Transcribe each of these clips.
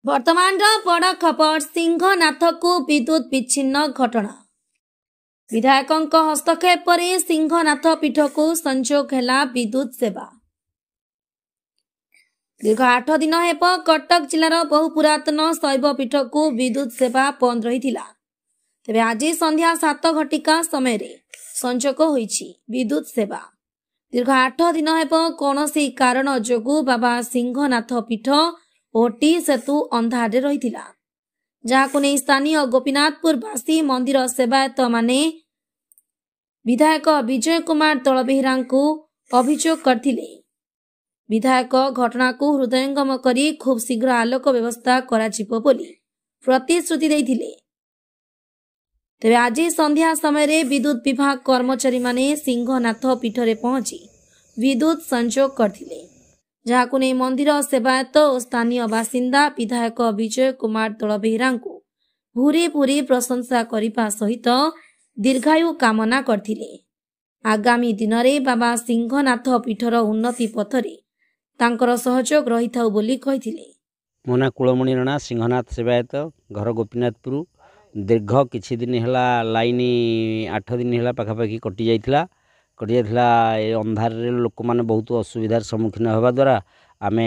वर्तमान बड़ खबर सिंहनाथ को विद्युत विच्छिन्न घटना। विधायक हस्तक्षेप पर सिंहनाथ पीठ को संजोग है विद्युत सेवा। दीर्घ 8 दिन हेब कटक जिलार बहु पुरातन शैव पीठ को विद्युत सेवा बंद रही। तेबे आज संध्या 7 घटिका समय संजोग होईछि विद्युत सेवा। दीर्घ 8 दिन हेब कौनसी कारण जोगु बाबा सिंहनाथ पीठ और टी सेतु अंधारे रही, जहां नहीं स्थानीय गोपीनाथपुरवासी मंदिर सेवायत माने विधायक विजय कुमार दलबेहरा को अभियोग करथिले। विधायक घटना को हृदयंगम करी खूब शीघ्र आलोक व्यवस्था कराजिबो बोली प्रतिश्रुति देथिले। तेबे आज संध्या समय विद्युत विभाग कर्मचारी माने सिंहनाथ पीठरे पहुंची विद्युत संजोग करथिले, जहां नहीं मंदिर सेवायत और स्थानीय बासिंदा विधायक विजय कुमार दलबेहरा को भूरी भूरी प्रशंसा करने सहित दीर्घायु कामना करथिले। आगामी दिन में बाबा सिंहनाथ पीठर उन्नति पथरे तांकर सहयोग रही था बोली कहिथिले। मो ना कुलमणि राणा, सिंहनाथ सेवायत, घर गोपीनाथपुर। दीर्घ किछि दिन हैला लाइन 8 दिन हैला पाखापाखि कटि जाइथिला। अंधार लोक मैंने बहुत असुविधार सम्मुखीन होगा द्वारा आमे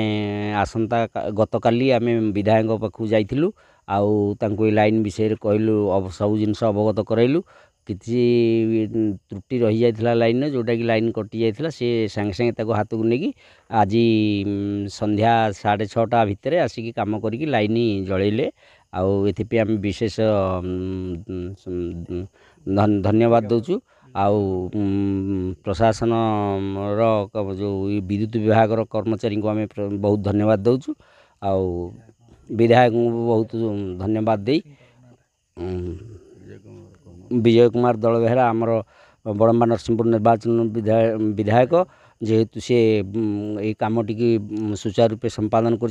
आसंता गतकाली आमे विधायक पाखु जाइथिलु आउ लाइन विषय कहलु सब जिनस अवगत करैलु। किछि त्रुटि रही जाइथिला लाइन जोटा कि लाइन कटि जाइथिला से संगे संगे ताको हाथ को नेकी आज संध्या 6:30 भितर आसिकी काम करिकी लाइन जळैले आउ एथिपे आमे विशेष धन्यवाद दउछु। आउ प्रशासन जो विद्युत विभाग कर्मचारी को आम बहुत धन्यवाद दउछु। आउ विधायक को बहुत धन्यवाद दे विजय कुमार दलबेहरा आमर बड़म्बा नरसिंहपुर निर्वाचन विधायक जेहेतु से ये कामटी सुचारू रूपे संपादन कर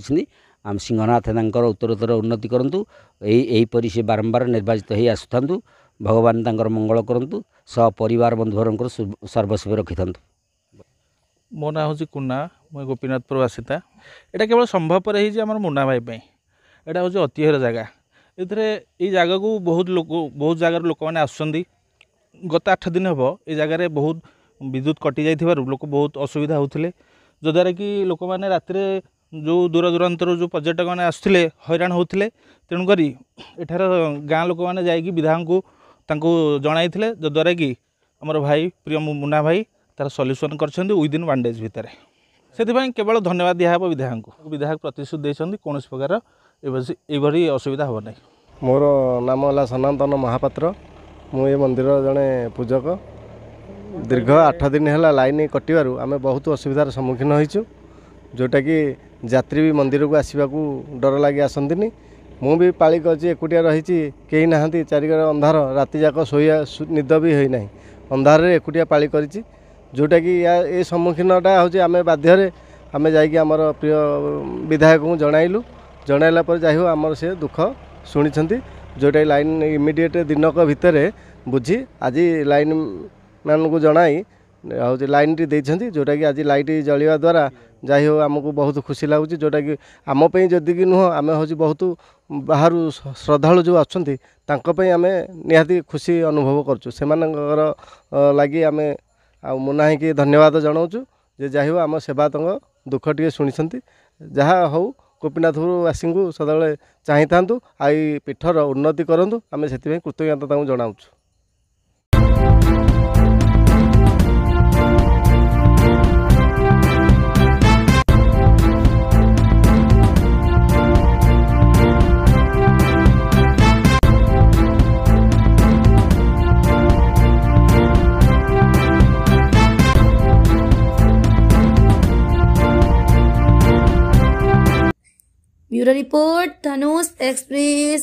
सिंहनाथ उत्तरोत्तर उन्नति करंतु। यहीपरि से बारंबार निर्वाचित हो आसुथान्तु। भगवान तांकर मंगल करंतु। सह परिवार बंधुवर सर्वस्व रखि था। मो ना हूँ कुना, मुझे गोपीनाथपुर बासिता। यहाँ केवल संभवपर होमर मुना भाई यहाँ हूँ ऐतिह्यर जगह। ये जगह को बहुत जगार लोक मैंने आसुँच। गत 8 दिन हम ये जगार बहुत विद्युत कटि जाइथिबारु लोक बहुत असुविधा होते, जद्वारा कि लोक मैंने रातिर जो दूर दूरांतर जो पर्यटक मैंने आसुले हैरान होते। तेणुक एठार गाँ लोक मैंने जाकि विधायक को जनाइथिले, जद्वारा कि आमर भाई प्रिय मुना भाई तार सल्यूशन कर विदिन 1 डेज भितर। से केवल धन्यवाद दिहब विधायक को। विधायक प्रतिश्रुति देते कौन प्रकार ये असुविधा हम ना। मोर नाम है सनातन महापात्र। मुझे मंदिर जड़े पूजक। दीर्घ 8 दिन है लाइन कटिबारु आमे बहुत असुविधार सम्मुखीन होइछु, जोटा कि यात्री भी मंदिर को आसवा को डर लगे आसती। मु भी पाली कर एकुटिया रही कहीं ना चारिकर अंधार राति जाक शोया निद भी होना अंधार एकुटिया पाली कर जोटा कि ये सम्मुखीनटा हूँ आम बाध्य आम जामर प्रिय विधायक को जनइला जाइ हो आमर से दुख शुणी, जोटा लाइन इमिडिएट दिनक भितर बुझी आज लाइन मान को जनाई हूँ लाइन टी देइछंती, जोटा कि आज लाइट जलिवा द्वारा जाइ हो आमको बहुत खुशी लगुच। जोटा कि आम जदि कि नुह आम हूँ बहुत बाहर श्रद्धालु जो अच्छा आम निहाती खुशी अनुभव करुँ। से लगी आम मुना ही धन्यवाद जनाऊँ जे जाइ हो आम सेवा दुख टे शुणी। जहाँ हो गोपीनाथपुरवासी को सदा चाही था आई पीठर उन्नति करूँ आम से कृतज्ञता जनाऊँ। ब्यूरो रिपोर्ट, धनुष एक्सप्रेस।